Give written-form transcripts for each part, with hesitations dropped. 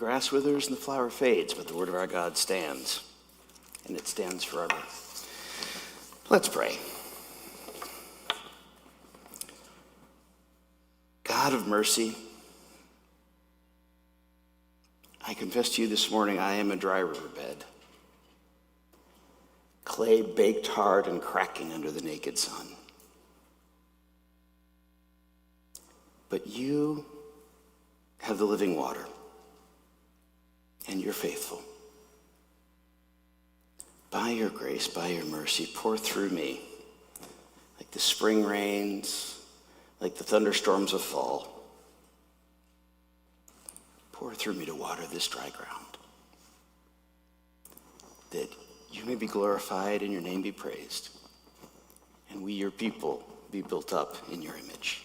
grass withers and the flower fades, but the word of our God stands, and it stands forever. Let's pray. God of mercy, I confess to you this morning I am a dry riverbed, clay baked hard and cracking under the naked sun. But you have the living water, and you're faithful. By your grace, by your mercy, pour through me like the spring rains, like the thunderstorms of fall. Pour through me to water this dry ground, that you may be glorified and your name be praised, and we, your people, be built up in your image.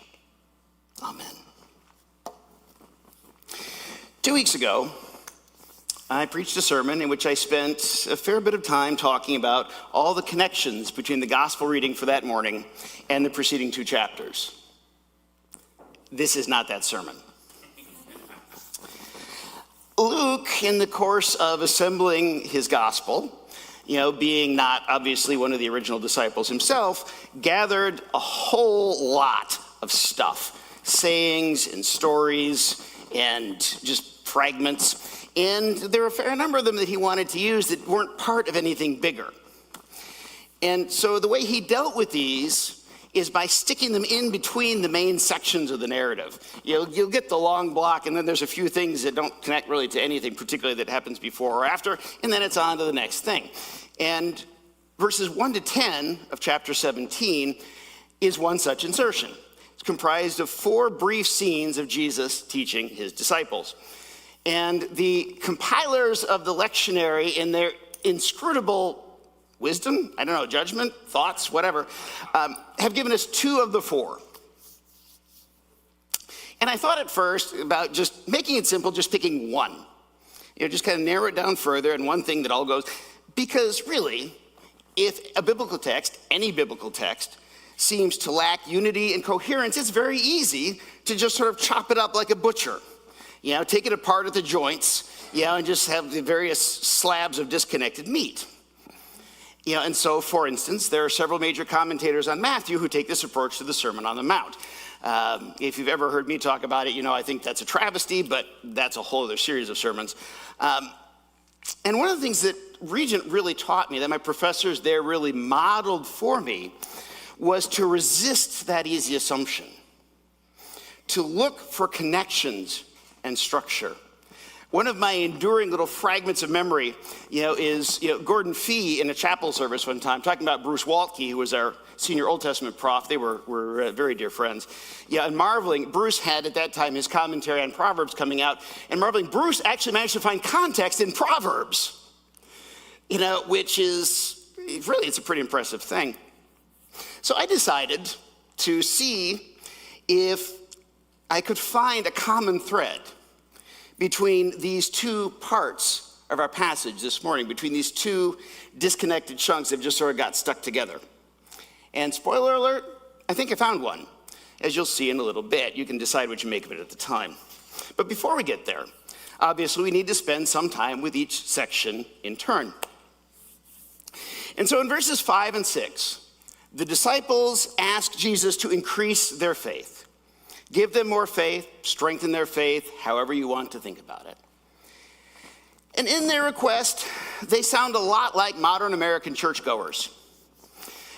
Amen. 2 weeks ago, I preached a sermon in which I spent a fair bit of time talking about all the connections between the gospel reading for that morning and the preceding 2 chapters. This is not that sermon. Luke, in the course of assembling his gospel, being not obviously one of the original disciples himself, gathered a whole lot of stuff. Sayings and stories and just fragments. And there were a fair number of them that he wanted to use that weren't part of anything bigger. And so the way he dealt with these is by sticking them in between the main sections of the narrative. You'll get the long block, and then there's a few things that don't connect really to anything particularly that happens before or after, and then it's on to the next thing. And verses 1 to 10 of chapter 17 is one such insertion. It's comprised of 4 brief scenes of Jesus teaching his disciples. And the compilers of the lectionary, in their inscrutable wisdom, judgment, thoughts, whatever, have given us 2 of the 4. And I thought at first about just making it simple, just picking one. Just kind of narrow it down further, and one thing that all goes. Because really, if a biblical text, any biblical text, seems to lack unity and coherence, it's very easy to just sort of chop it up like a butcher. Take it apart at the joints, and just have the various slabs of disconnected meat. And so, for instance, there are several major commentators on Matthew who take this approach to the Sermon on the Mount. If you've ever heard me talk about it, I think that's a travesty, but that's a whole other series of sermons. And one of the things that Regent really taught me, that my professors there really modeled for me, was to resist that easy assumption, to look for connections and structure. One of my enduring little fragments of memory, is Gordon Fee in a chapel service one time talking about Bruce Waltke, who was our senior Old Testament prof. They were very dear friends. And marveling, Bruce had at that time his commentary on Proverbs coming out, and marveling, Bruce actually managed to find context in Proverbs, which is really, it's a pretty impressive thing. So I decided to see if I could find a common thread between these 2 parts of our passage this morning, between these 2 disconnected chunks that just sort of got stuck together. And spoiler alert, I think I found one. As you'll see in a little bit, you can decide what you make of it at the time. But before we get there, obviously we need to spend some time with each section in turn. And so in verses 5 and 6, the disciples ask Jesus to increase their faith. Give them more faith, strengthen their faith, however you want to think about it. And in their request, they sound a lot like modern American churchgoers.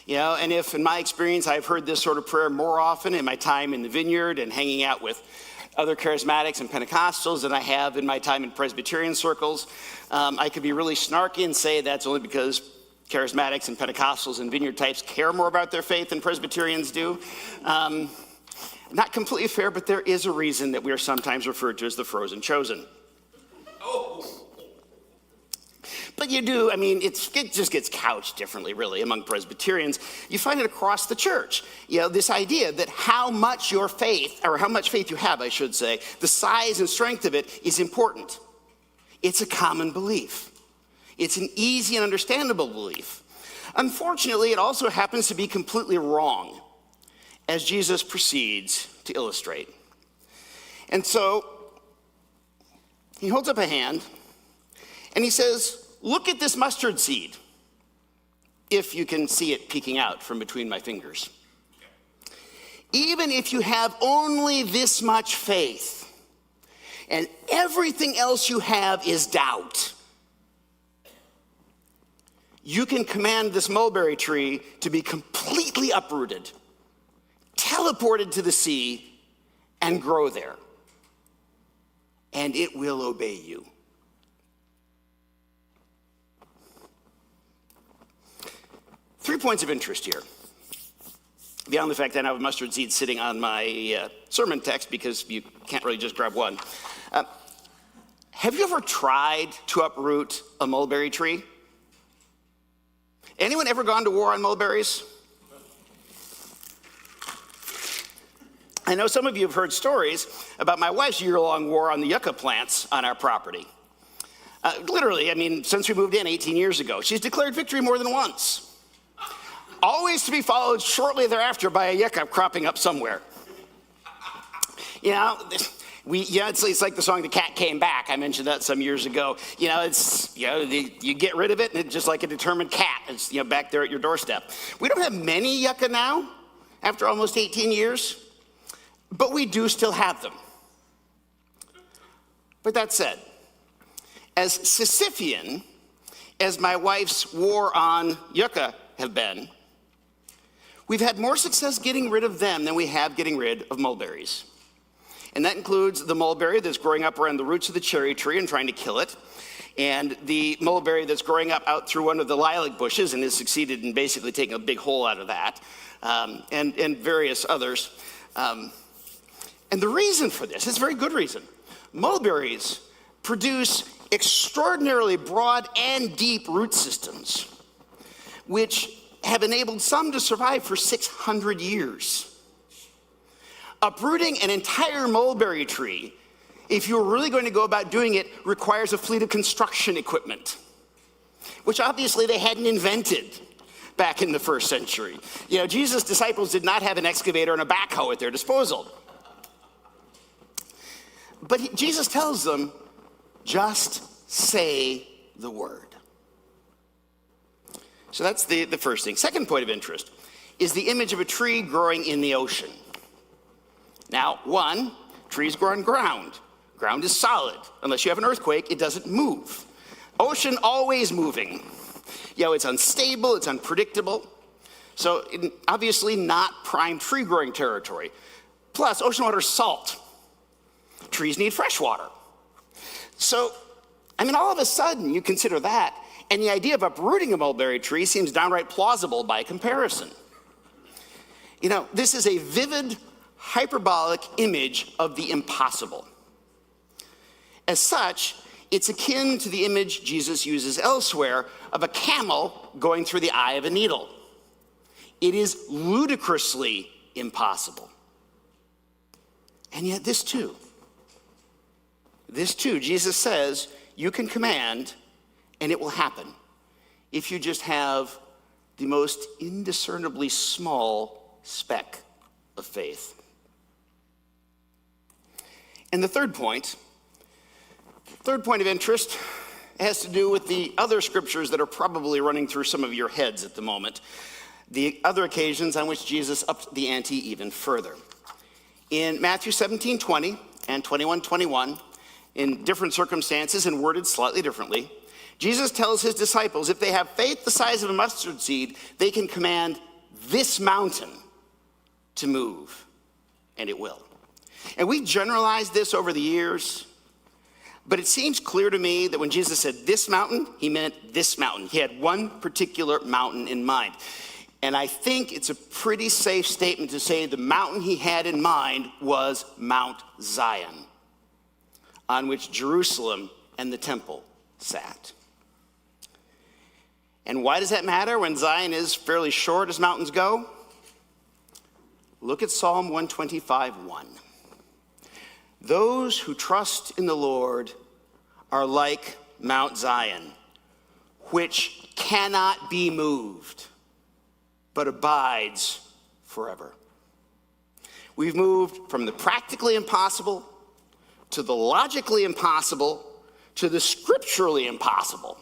And if in my experience I've heard this sort of prayer more often in my time in the Vineyard and hanging out with other charismatics and Pentecostals than I have in my time in Presbyterian circles, I could be really snarky and say that's only because charismatics and Pentecostals and Vineyard types care more about their faith than Presbyterians do. Not completely fair, but there is a reason that we are sometimes referred to as the frozen chosen. But you do, it just gets couched differently, really, among Presbyterians. You find it across the church. This idea that how much your faith, or how much faith you have, I should say, the size and strength of it is important. It's a common belief. It's an easy and understandable belief. Unfortunately, it also happens to be completely wrong, as Jesus proceeds to illustrate. And so, He holds up a hand and he says, look at this mustard seed, if you can see it peeking out from between my fingers. Even if you have only this much faith and everything else you have is doubt, you can command this mulberry tree to be completely uprooted, teleported to the sea, and grow there. And it will obey you. Three points of interest here. Beyond the fact that I have a mustard seed sitting on my sermon text, because you can't really just grab one. Have you ever tried to uproot a mulberry tree? Anyone ever gone to war on mulberries? I know some of you have heard stories about my wife's year-long war on the yucca plants on our property. Literally, since we moved in 18 years ago, she's declared victory more than once. Always to be followed shortly thereafter by a yucca cropping up somewhere. It's like the song "The Cat Came Back." I mentioned that some years ago. You get rid of it, and it's just like a determined cat. It's back there at your doorstep. We don't have many yucca now, after almost 18 years, but we do still have them. But that said, as Sisyphean as my wife's war on yucca have been, we've had more success getting rid of them than we have getting rid of mulberries. And that includes the mulberry that's growing up around the roots of the cherry tree and trying to kill it, and the mulberry that's growing up out through one of the lilac bushes and has succeeded in basically taking a big hole out of that, and various others. And the reason for this is a very good reason. Mulberries produce extraordinarily broad and deep root systems, which have enabled some to survive for 600 years. Uprooting an entire mulberry tree, if you're really going to go about doing it, requires a fleet of construction equipment, which obviously they hadn't invented back in the first century. Jesus' disciples did not have an excavator and a backhoe at their disposal. But Jesus tells them, just say the word. So that's the first thing. Second point of interest is the image of a tree growing in the ocean. Now, one, trees grow on ground. Ground is solid. Unless you have an earthquake, it doesn't move. Ocean, always moving. It's unstable, it's unpredictable. So obviously not prime tree growing territory. Plus, ocean water is salt. Trees need fresh water. So, all of a sudden you consider that, and the idea of uprooting a mulberry tree seems downright plausible by comparison. This is a vivid, hyperbolic image of the impossible. As such, it's akin to the image Jesus uses elsewhere of a camel going through the eye of a needle. It is ludicrously impossible. And yet this too, Jesus says, you can command and it will happen if you just have the most indiscernibly small speck of faith. And the third point of interest has to do with the other scriptures that are probably running through some of your heads at the moment, the other occasions on which Jesus upped the ante even further. In Matthew 17:20 and 21:21, in different circumstances and worded slightly differently, Jesus tells his disciples if they have faith the size of a mustard seed, they can command this mountain to move, and it will. And we generalized this over the years, but it seems clear to me that when Jesus said this mountain, he meant this mountain. He had one particular mountain in mind. And I think it's a pretty safe statement to say the mountain he had in mind was Mount Zion, on which Jerusalem and the temple sat. And why does that matter when Zion is fairly short as mountains go? Look at Psalm 125:1. Those who trust in the Lord are like Mount Zion, which cannot be moved, but abides forever. We've moved from the practically impossible to the logically impossible to the scripturally impossible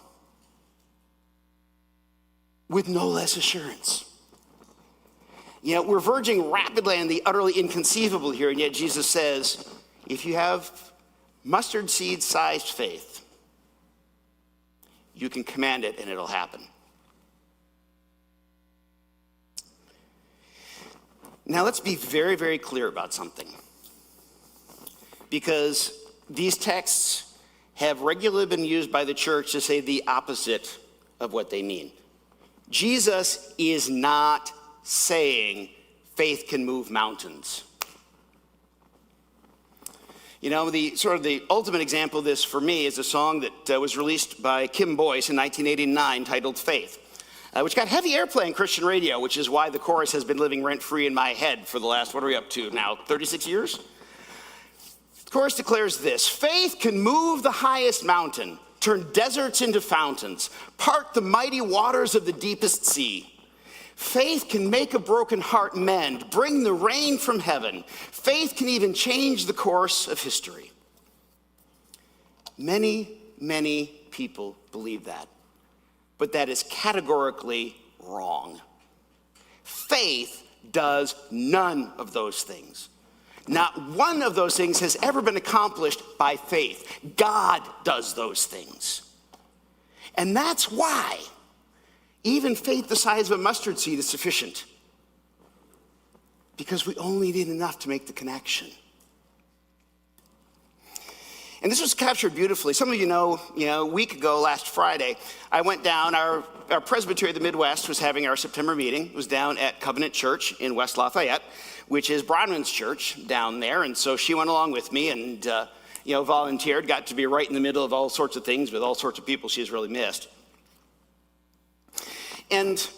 with no less assurance. You know, we're verging rapidly on the utterly inconceivable here, and yet Jesus says, if you have mustard seed-sized faith, you can command it and it'll happen. Now let's be very, very clear about something, because these texts have regularly been used by the church to say the opposite of what they mean. Jesus is not saying faith can move mountains. You know, the ultimate example of this for me is a song that was released by Kim Boyce in 1989 titled Faith, which got heavy airplay on Christian radio, which is why the chorus has been living rent-free in my head for the last, what are we up to now, 36 years? The chorus declares this: faith can move the highest mountain, turn deserts into fountains, part the mighty waters of the deepest sea. Faith can make a broken heart mend, bring the rain from heaven. Faith can even change the course of history. Many, many people believe that, but that is categorically wrong. Faith does none of those things. Not one of those things has ever been accomplished by faith. God does those things. And that's why even faith the size of a mustard seed is sufficient, because we only need enough to make the connection. And this was captured beautifully. Some of you know, a week ago, last Friday, I went down, our Presbytery of the Midwest was having our September meeting. It was down at Covenant Church in West Lafayette, which is Bronwyn's church down there. And so she went along with me and, volunteered, got to be right in the middle of all sorts of things with all sorts of people she's really missed. And,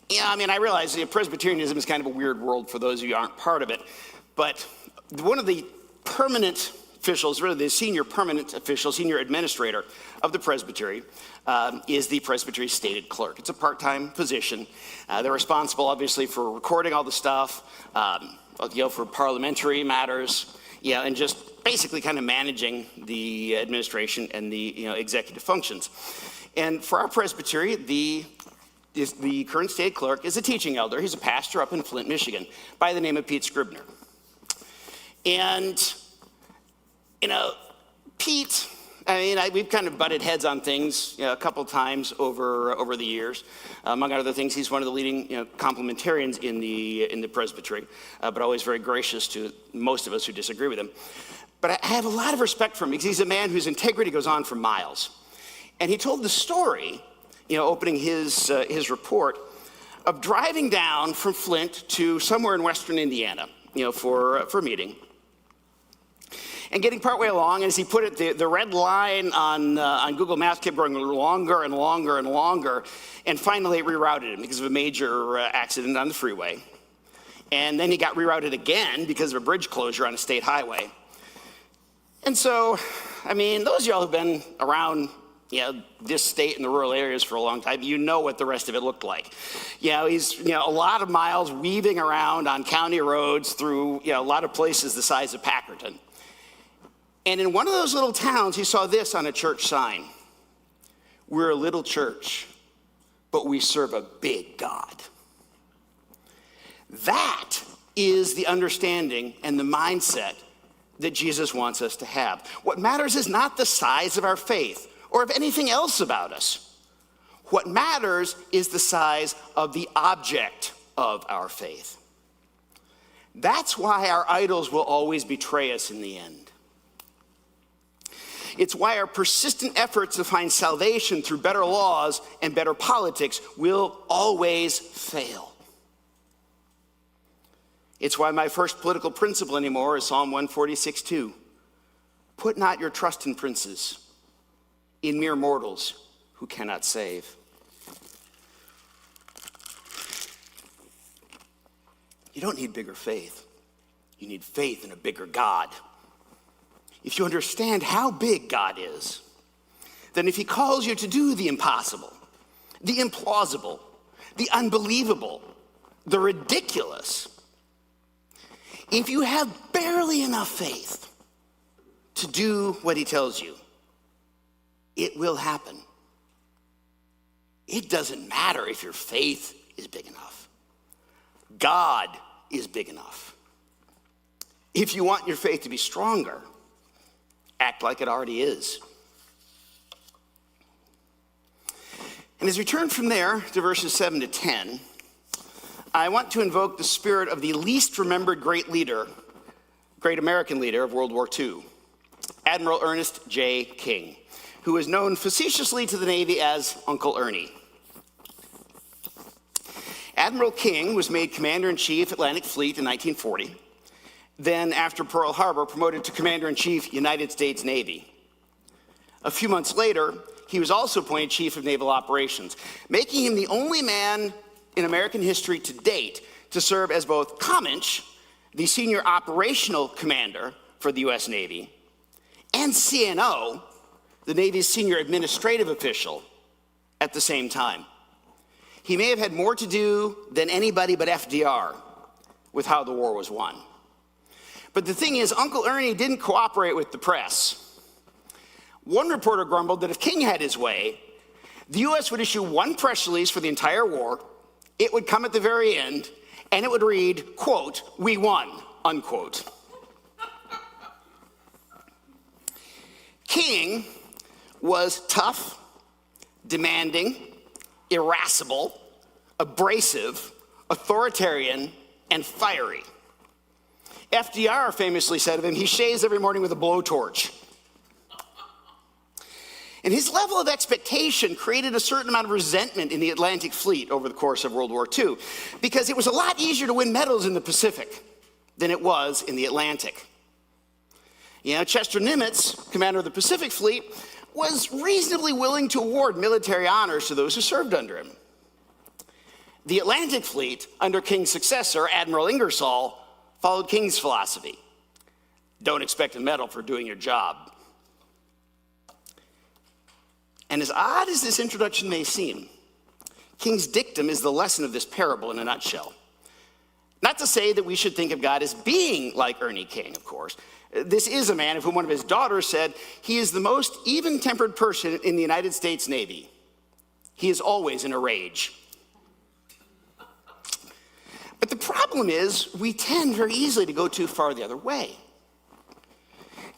I realize Presbyterianism is kind of a weird world for those of you who aren't part of it. But one of the permanent officials, really the senior permanent official, senior administrator of the Presbytery, is the Presbytery stated clerk. It's a part-time position. They're responsible, obviously, for recording all the stuff, for parliamentary matters, and just basically kind of managing the administration and the executive functions. And for our presbytery, the current state clerk is a teaching elder. He's a pastor up in Flint, Michigan, by the name of Pete Scribner. And, Pete, we've kind of butted heads on things a couple times over the years. Among other things, he's one of the leading complementarians in the presbytery, but always very gracious to most of us who disagree with him. But I have a lot of respect for him because he's a man whose integrity goes on for miles. And he told the story, opening his report, of driving down from Flint to somewhere in western Indiana, for a meeting. And getting partway along, and as he put it, the red line on Google Maps kept growing longer and longer and longer, and finally it rerouted him because of a major accident on the freeway. And then he got rerouted again because of a bridge closure on a state highway. And so, those of y'all who've been around this state and the rural areas for a long time, what the rest of it looked like. He's, a lot of miles weaving around on county roads through, a lot of places the size of Packerton. And in one of those little towns, he saw this on a church sign: we're a little church, but we serve a big God. That is the understanding and the mindset that Jesus wants us to have. What matters is not the size of our faith or of anything else about us. What matters is the size of the object of our faith. That's why our idols will always betray us in the end. It's why our persistent efforts to find salvation through better laws and better politics will always fail. It's why my first political principle anymore is Psalm 146:2. Put not your trust in princes, in mere mortals who cannot save. You don't need bigger faith. You need faith in a bigger God. If you understand how big God is, then if he calls you to do the impossible, the implausible, the unbelievable, the ridiculous, if you have barely enough faith to do what he tells you, It will happen. It doesn't matter if your faith is big enough. God is big enough. If you want your faith to be stronger, act like it already is. And as we turn from there to verses 7 to 10, I want to invoke the spirit of the least remembered great American leader of World War II, Admiral Ernest J. King, who was known facetiously to the Navy as Uncle Ernie. Admiral King was made Commander-in-Chief, Atlantic Fleet in 1940. Then, after Pearl Harbor, promoted to Commander-in-Chief, United States Navy. A few months later, he was also appointed Chief of Naval Operations, making him the only man in American history to date to serve as both COMINCH, the Senior Operational Commander for the U.S. Navy, and CNO, the Navy's Senior Administrative Official, at the same time. He may have had more to do than anybody but FDR with how the war was won. But the thing is, Uncle Ernie didn't cooperate with the press. One reporter grumbled that if King had his way, the U.S. would issue one press release for the entire war, it would come at the very end, and it would read, quote, "We won," unquote. King was tough, demanding, irascible, abrasive, authoritarian, and fiery. FDR famously said of him, he shaves every morning with a blowtorch. And his level of expectation created a certain amount of resentment in the Atlantic Fleet over the course of World War II, because it was a lot easier to win medals in the Pacific than it was in the Atlantic. You know, Chester Nimitz, commander of the Pacific Fleet, was reasonably willing to award military honors to those who served under him. The Atlantic Fleet, under King's successor, Admiral Ingersoll, followed King's philosophy. Don't expect a medal for doing your job. And as odd as this introduction may seem, King's dictum is the lesson of this parable in a nutshell. Not to say that we should think of God as being like Ernie King, of course. This is a man of whom one of his daughters said, he is the most even-tempered person in the United States Navy. He is always in a rage. But the problem is, we tend very easily to go too far the other way.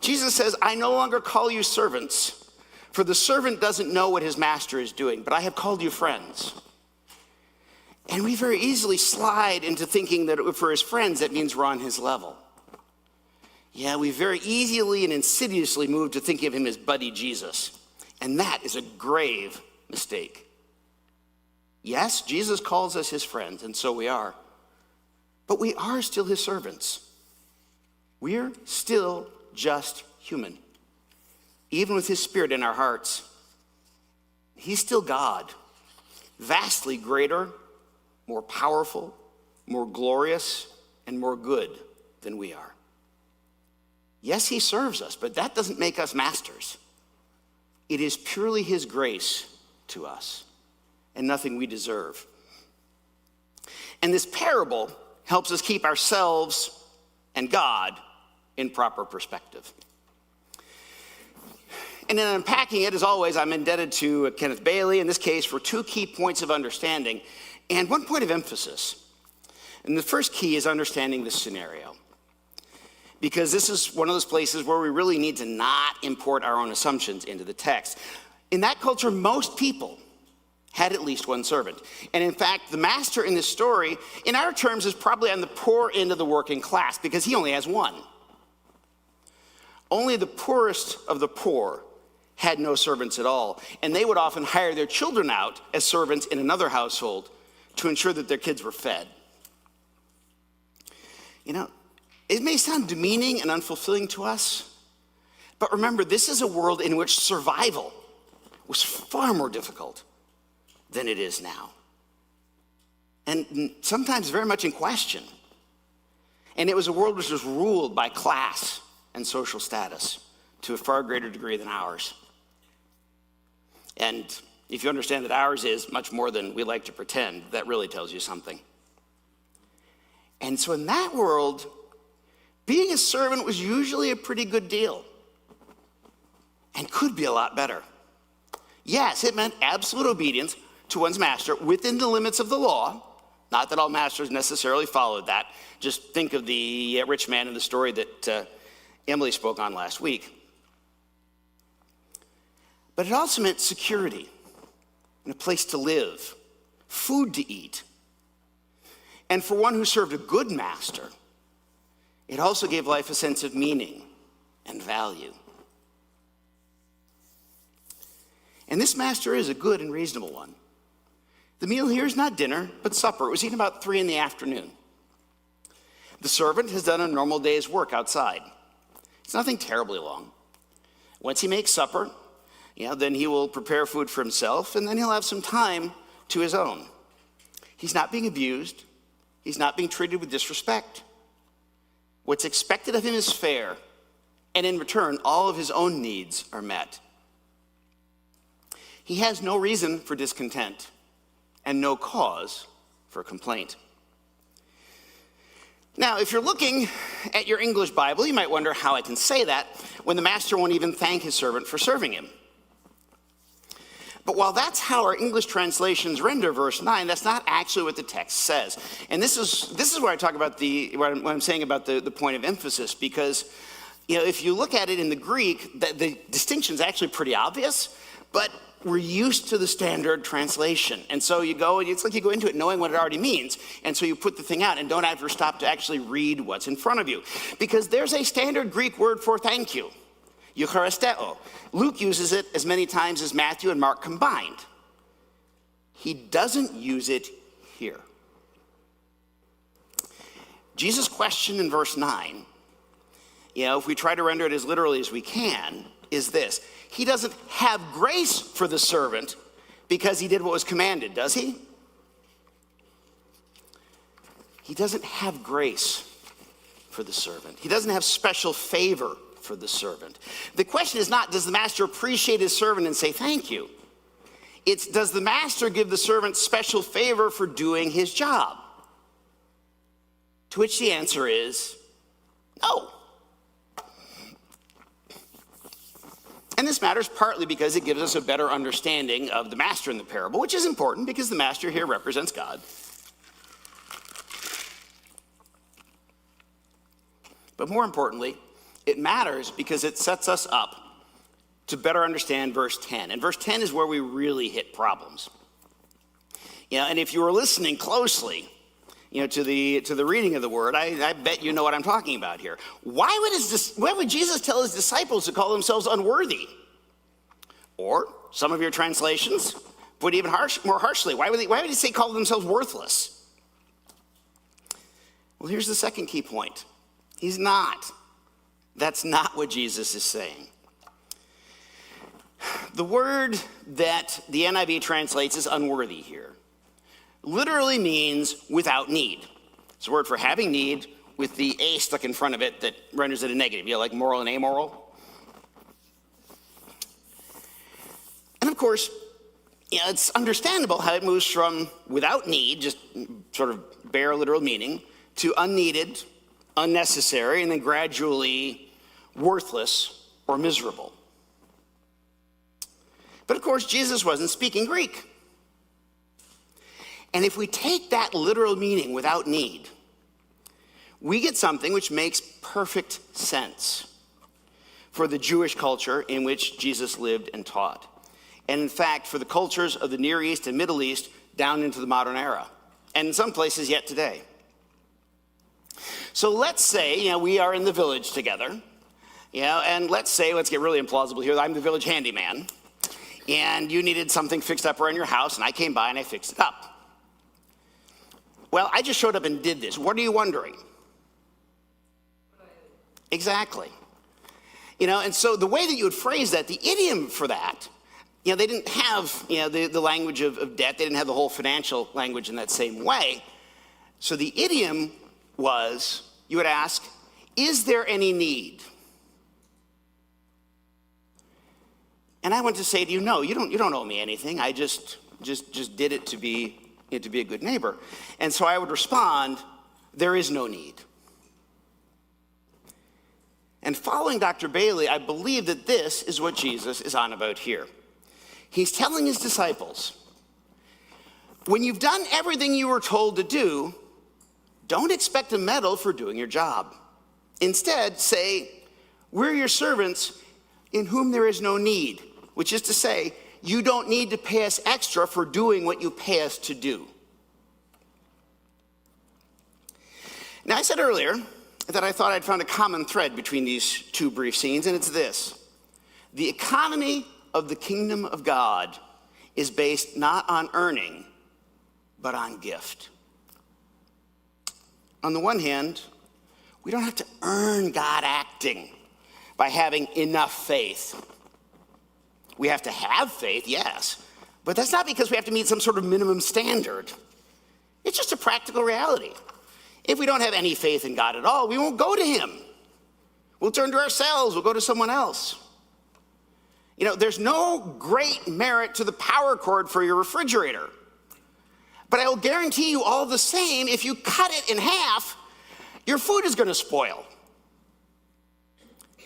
Jesus says, I no longer call you servants, for the servant doesn't know what his master is doing, but I have called you friends. And we very easily slide into thinking that for his friends, that means we're on his level. Yeah, we very easily and insidiously move to thinking of him as buddy Jesus. And that is a grave mistake. Yes, Jesus calls us his friends, and so we are. But we are still his servants. We're still just human. Even with his spirit in our hearts. He's still God. Vastly greater, more powerful, more glorious, and more good than we are. Yes, he serves us, but that doesn't make us masters. It is purely his grace to us, and nothing we deserve. And this parable helps us keep ourselves and God in proper perspective. And in unpacking it, as always, I'm indebted to Kenneth Bailey, in this case, for two key points of understanding and one point of emphasis. And the first key is understanding this scenario, because this is one of those places where we really need to not import our own assumptions into the text. In that culture, most people had at least one servant. And in fact, the master in this story, in our terms, is probably on the poor end of the working class, because he only has one. Only the poorest of the poor had no servants at all, and they would often hire their children out as servants in another household to ensure that their kids were fed. You know, it may sound demeaning and unfulfilling to us, but remember, this is a world in which survival was far more difficult than it is now. And sometimes very much in question. And it was a world which was ruled by class and social status to a far greater degree than ours. And if you understand that ours is much more than we like to pretend, that really tells you something. And so in that world, being a servant was usually a pretty good deal and could be a lot better. Yes, it meant absolute obedience to one's master within the limits of the law. Not that all masters necessarily followed that. Just think of the rich man in the story that Emily spoke on last week. But it also meant security and a place to live, food to eat. And for one who served a good master, it also gave life a sense of meaning and value. And this master is a good and reasonable one. The meal here is not dinner, but supper. It was eaten about 3 p.m. The servant has done a normal day's work outside. It's nothing terribly long. Once he makes supper, then he will prepare food for himself, and then he'll have some time to his own. He's not being abused. He's not being treated with disrespect. What's expected of him is fair, and in return, all of his own needs are met. He has no reason for discontent and no cause for complaint. Now, if you're looking at your English Bible, you might wonder how I can say that when the master won't even thank his servant for serving him. But while that's how our English translations render verse 9, that's not actually what the text says. And this is where I talk about what I'm saying about the point of emphasis, because if you look at it in the Greek, the distinction is actually pretty obvious, but we're used to the standard translation. And so you go, and it's like you go into it knowing what it already means. And so you put the thing out and don't ever stop to actually read what's in front of you. Because there's a standard Greek word for thank you, eucharisteo. Luke uses it as many times as Matthew and Mark combined. He doesn't use it here. Jesus' question in verse 9, if we try to render it as literally as we can, is this: he doesn't have grace for the servant because he did what was commanded, does he? He doesn't have grace for the servant. He doesn't have special favor for the servant. The question is not, does the master appreciate his servant and say thank you? It's, does the master give the servant special favor for doing his job? To which the answer is no. And this matters partly because it gives us a better understanding of the master in the parable, which is important because the master here represents God. But more importantly, it matters because it sets us up to better understand verse 10. And verse 10 is where we really hit problems. And if you were listening closely, to the reading of the word, I bet you know what I'm talking about here. Why would Jesus tell his disciples to call themselves unworthy? Or some of your translations put even more harshly. Why would he say call themselves worthless? Well, here's the second key point. He's not. That's not what Jesus is saying. The word that the NIV translates as unworthy here literally means without need. It's a word for having need with the A stuck in front of it that renders it a negative, like moral and amoral. And of course, it's understandable how it moves from without need, just sort of bare literal meaning, to unneeded, unnecessary, and then gradually worthless or miserable. But of course, Jesus wasn't speaking Greek. And if we take that literal meaning without need, we get something which makes perfect sense for the Jewish culture in which Jesus lived and taught. And in fact, for the cultures of the Near East and Middle East down into the modern era, and in some places yet today. So let's say, we are in the village together, and let's get really implausible here, I'm the village handyman, and you needed something fixed up around your house, and I came by and I fixed it up. Well, I just showed up and did this. What are you wondering? Exactly. And so the way that you would phrase that, the idiom for that, they didn't have, the language of debt. They didn't have the whole financial language in that same way. So the idiom was, you would ask, is there any need? And I want to say to you, no, you don't owe me anything. I just did it to be a good neighbor. And so I would respond, there is no need. And following Dr. Bailey, I believe that this is what Jesus is on about here. He's telling his disciples, when you've done everything you were told to do, don't expect a medal for doing your job. Instead, say, we're your servants in whom there is no need, which is to say, you don't need to pay us extra for doing what you pay us to do. Now, I said earlier that I thought I'd found a common thread between these two brief scenes, and it's this. The economy of the kingdom of God is based not on earning, but on gift. On the one hand, we don't have to earn God acting by having enough faith. We have to have faith, yes, but that's not because we have to meet some sort of minimum standard. It's just a practical reality. If we don't have any faith in God at all, we won't go to him. We'll turn to ourselves, we'll go to someone else. You know, there's no great merit to the power cord for your refrigerator. But I will guarantee you all the same, if you cut it in half, your food is going to spoil.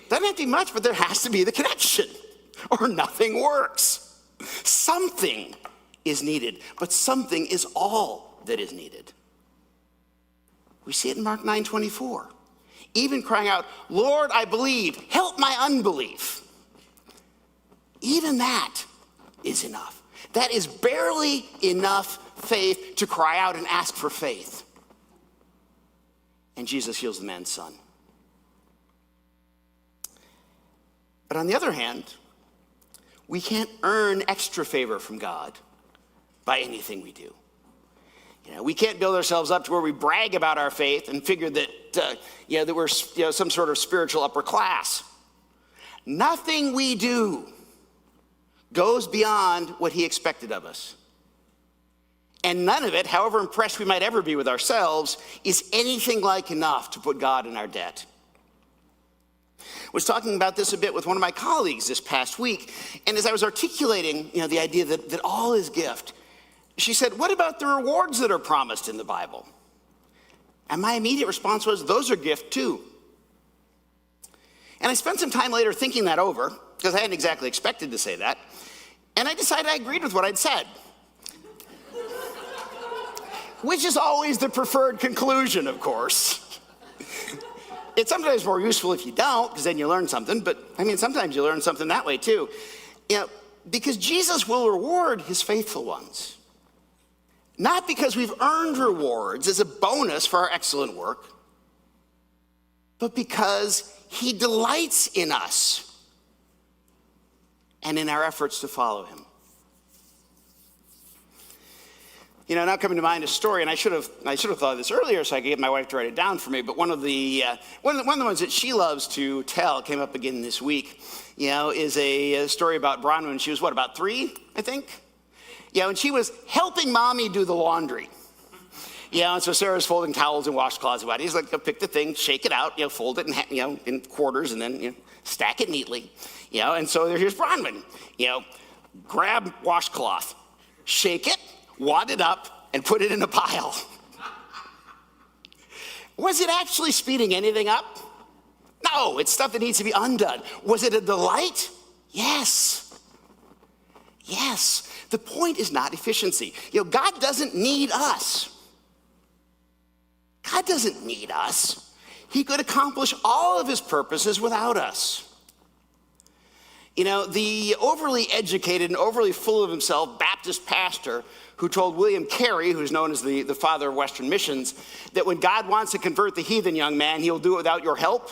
Doesn't have to be much, but there has to be the connection, or nothing works. Something is needed, but something is all that is needed. We see it in Mark 9:24. Even crying out, Lord, I believe, help my unbelief. Even that is enough. That is barely enough faith to cry out and ask for faith. And Jesus heals the man's son. But on the other hand, we can't earn extra favor from God by anything we do. You know, we can't build ourselves up to where we brag about our faith and figure that, that we're some sort of spiritual upper class. Nothing we do goes beyond what he expected of us. And none of it, however impressed we might ever be with ourselves, is anything like enough to put God in our debt. I was talking about this a bit with one of my colleagues this past week, and as I was articulating, the idea that all is gift, she said, what about the rewards that are promised in the Bible? And my immediate response was, those are gift too. And I spent some time later thinking that over, because I hadn't exactly expected to say that, and I decided I agreed with what I'd said. Which is always the preferred conclusion, of course. It's sometimes more useful if you don't, because then you learn something, but sometimes you learn something that way too. Because Jesus will reward his faithful ones. Not because we've earned rewards as a bonus for our excellent work, but because he delights in us and in our efforts to follow him. Now coming to mind a story, and I should have thought of this earlier so I could get my wife to write it down for me, but one of the ones that she loves to tell came up again this week, is a story about Bronwyn when she was, about 3, I think? And she was helping mommy do the laundry. And so Sarah's folding towels and washcloths. He's like, pick the thing, shake it out, fold it in quarters, and then stack it neatly. And so here's Bronwyn. Grab washcloth, shake it, wad it up, and put it in a pile. Was it actually speeding anything up? No, it's stuff that needs to be undone. Was it a delight? Yes. Yes. The point is not efficiency. God doesn't need us. God doesn't need us. He could accomplish all of his purposes without us. The overly educated and overly full of himself Baptist pastor who told William Carey, who's known as the father of Western missions, that when God wants to convert the heathen young man, he'll do it without your help.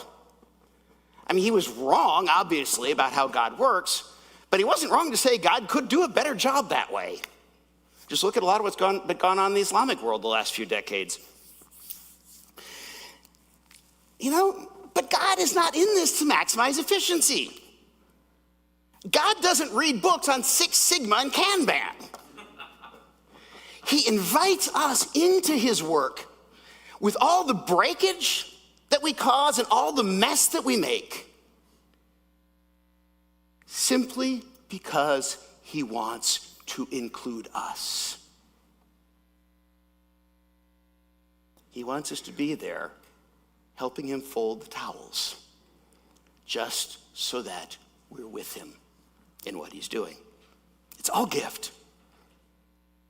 He was wrong, obviously, about how God works, but he wasn't wrong to say God could do a better job that way. Just look at a lot of what's gone on in the Islamic world the last few decades. But God is not in this to maximize efficiency. God doesn't read books on Six Sigma and Kanban. He invites us into his work with all the breakage that we cause and all the mess that we make, simply because he wants to include us. He wants us to be there helping him fold the towels, just so that we're with him in what he's doing. It's all gift.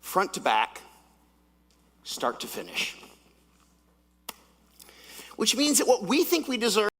Front to back, start to finish. Which means that what we think we deserve